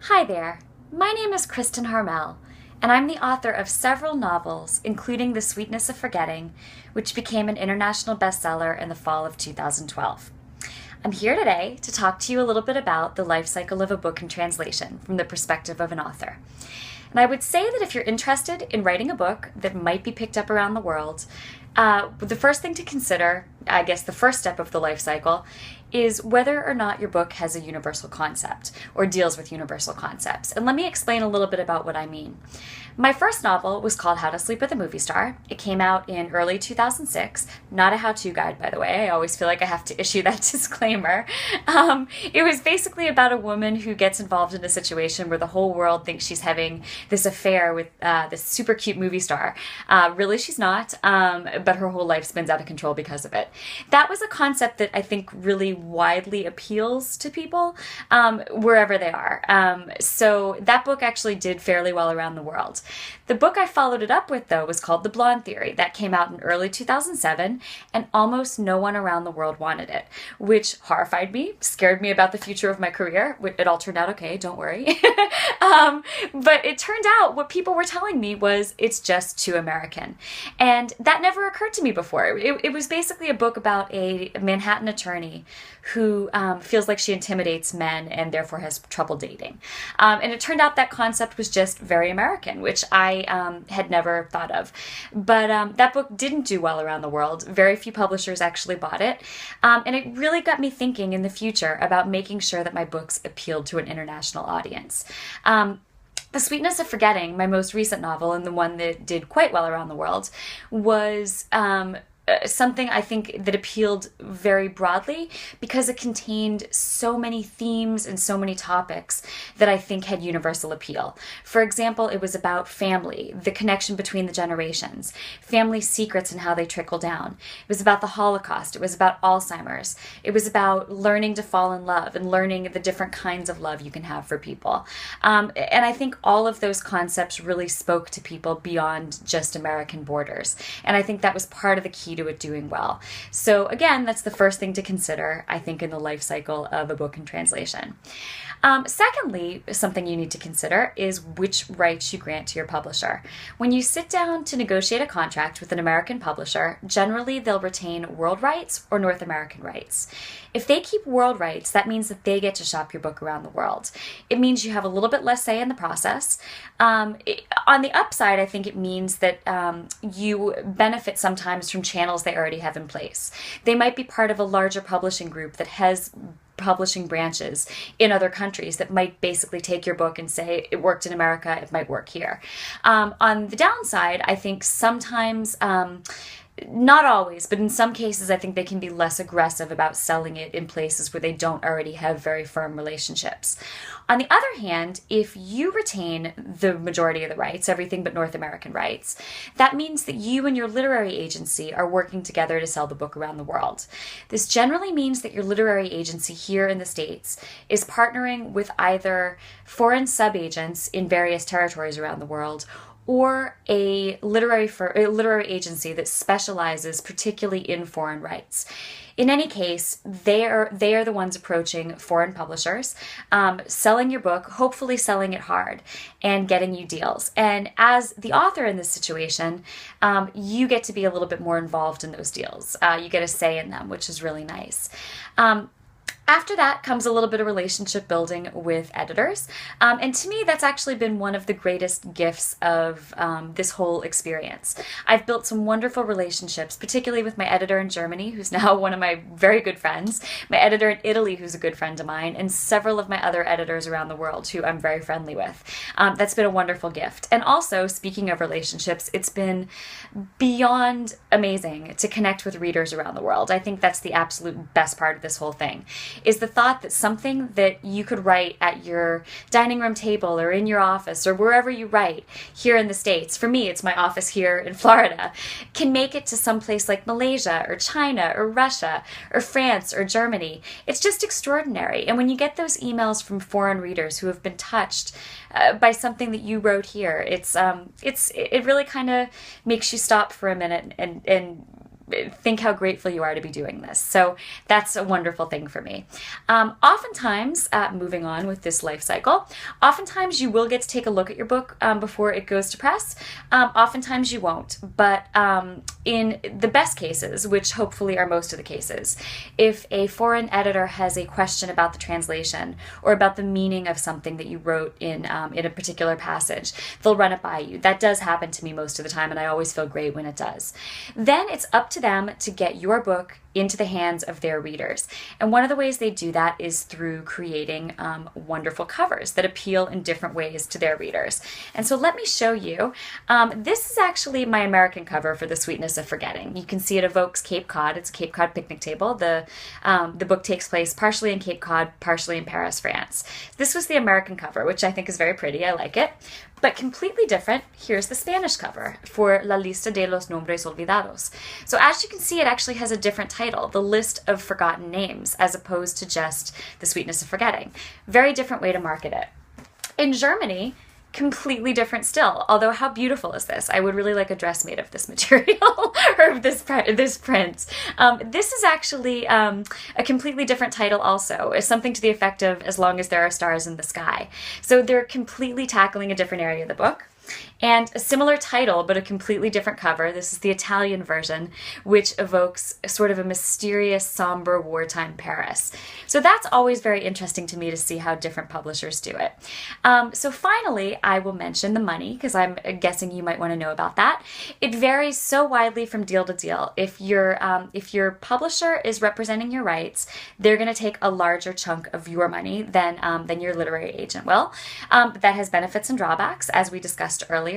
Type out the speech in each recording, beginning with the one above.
Hi there, my name is Kristin Harmel, and I'm the author of several novels, including The Sweetness of Forgetting, which became an international bestseller in the fall of 2012. I'm here today to talk to you a little bit about the life cycle of a book in translation from the perspective of an author. And I would say that if you're interested in writing a book that might be picked up around the world, the first thing to consider, I guess the first step of the life cycle, is whether or not your book has a universal concept or deals with universal concepts. And let me explain a little bit about what I mean. My first novel was called How to Sleep with a Movie Star. It came out in early 2006. Not a how-to guide, by the way. I always feel like I have to issue that disclaimer. It was basically about a woman who gets involved in a situation where the whole world thinks she's having this affair with this super cute movie star. Really, she's not, but her whole life spins out of control because of it. That was a concept that I think really widely appeals to people wherever they are. So that book actually did fairly well around the world. The book I followed it up with, though, was called The Blonde Theory. That came out in early 2007, and almost no one around the world wanted it, which horrified me, scared me about the future of my career. It all turned out okay, don't worry. But it turned out what people were telling me was it's just too American. And that never occurred to me before. It was basically a book about a Manhattan attorney who feels like she intimidates men and therefore has trouble dating. And it turned out that concept was just very American, which I had never thought of. But that book didn't do well around the world. Very few publishers actually bought it. And it really got me thinking in the future about making sure that my books appealed to an international audience. The Sweetness of Forgetting, my most recent novel and the one that did quite well around the world, was something I think that appealed very broadly because it contained so many themes and so many topics that I think had universal appeal. For example, it was about family, the connection between the generations, family secrets and how they trickle down. It was about the Holocaust. It was about Alzheimer's. It was about learning to fall in love and learning the different kinds of love you can have for people. And I think all of those concepts really spoke to people beyond just American borders. And I think that was part of the key to it doing well. So again, that's the first thing to consider, I think, in the life cycle of a book in translation. Secondly, something you need to consider is which rights you grant to your publisher. When you sit down to negotiate a contract with an American publisher, generally they'll retain world rights or North American rights. If they keep world rights, that means that they get to shop your book around the world. It means you have a little bit less say in the process. On the upside, I think it means that you benefit sometimes from channels they already have in place. They might be part of a larger publishing group that has publishing branches in other countries that might basically take your book and say, it worked in America, it might work here. On the downside, I think sometimes, not always, but in some cases, I think they can be less aggressive about selling it in places where they don't already have very firm relationships. On the other hand, if you retain the majority of the rights, everything but North American rights, that means that you and your literary agency are working together to sell the book around the world. This generally means that your literary agency here in the States is partnering with either foreign subagents in various territories around the world or a literary agency that specializes particularly in foreign rights. In any case, they are the ones approaching foreign publishers, selling your book, hopefully selling it hard, and getting you deals. And as the author in this situation, you get to be a little bit more involved in those deals. You get a say in them, which is really nice. After that comes a little bit of relationship building with editors. And to me, that's actually been one of the greatest gifts of this whole experience. I've built some wonderful relationships, particularly with my editor in Germany, who's now one of my very good friends, my editor in Italy, who's a good friend of mine, and several of my other editors around the world who I'm very friendly with. That's been a wonderful gift. And also, speaking of relationships, it's been beyond amazing to connect with readers around the world. I think that's the absolute best part of this whole thing, is the thought that something that you could write at your dining room table or in your office or wherever you write here in the States, for me it's my office here in Florida, can make it to some place like Malaysia or China or Russia or France or Germany. It's just extraordinary. And when you get those emails from foreign readers who have been touched by something that you wrote here, it really kind of makes you stop for a minute and think how grateful you are to be doing this. So that's a wonderful thing for me. Oftentimes, moving on with this life cycle, oftentimes you will get to take a look at your book before it goes to press. Oftentimes you won't. But in the best cases, which hopefully are most of the cases, if a foreign editor has a question about the translation or about the meaning of something that you wrote in a particular passage, they'll run it by you. That does happen to me most of the time, and I always feel great when it does. Then it's up to them to get your book into the hands of their readers. And one of the ways they do that is through creating wonderful covers that appeal in different ways to their readers. And so let me show you. This is actually my American cover for The Sweetness of Forgetting. You can see it evokes Cape Cod. It's a Cape Cod picnic table. The book takes place partially in Cape Cod, partially in Paris, France. This was the American cover, which I think is very pretty. I like it. But completely different, here's the Spanish cover for La Lista de los Nombres Olvidados. So as you can see, it actually has a different title, The List of Forgotten Names, as opposed to just The Sweetness of Forgetting. Very different way to market it. In Germany, completely different still. Although how beautiful is this? I would really like a dress made of this material or of this print. This is actually a completely different title also. It's something to the effect of As Long as There Are Stars in the Sky. So they're completely tackling a different area of the book. And a similar title, but a completely different cover. This is the Italian version, which evokes sort of a mysterious, somber wartime Paris. So that's always very interesting to me to see how different publishers do it. So finally, I will mention the money, because I'm guessing you might want to know about that. It varies so widely from deal to deal. If your publisher is representing your rights, they're going to take a larger chunk of your money than your literary agent will. That has benefits and drawbacks, as we discussed earlier.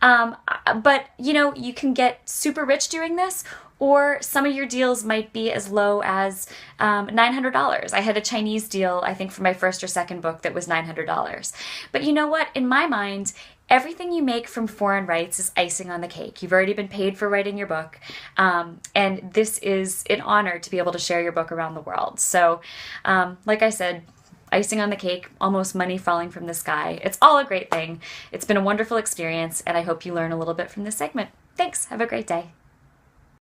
But you can get super rich doing this, or some of your deals might be as low as $900. I had a Chinese deal, I think, for my first or second book that was $900. But you know what? In my mind, everything you make from foreign rights is icing on the cake. You've already been paid for writing your book, and this is an honor to be able to share your book around the world. So, like I said, icing on the cake, almost money falling from the sky. It's all a great thing. It's been a wonderful experience, and I hope you learn a little bit from this segment. Thanks. Have a great day.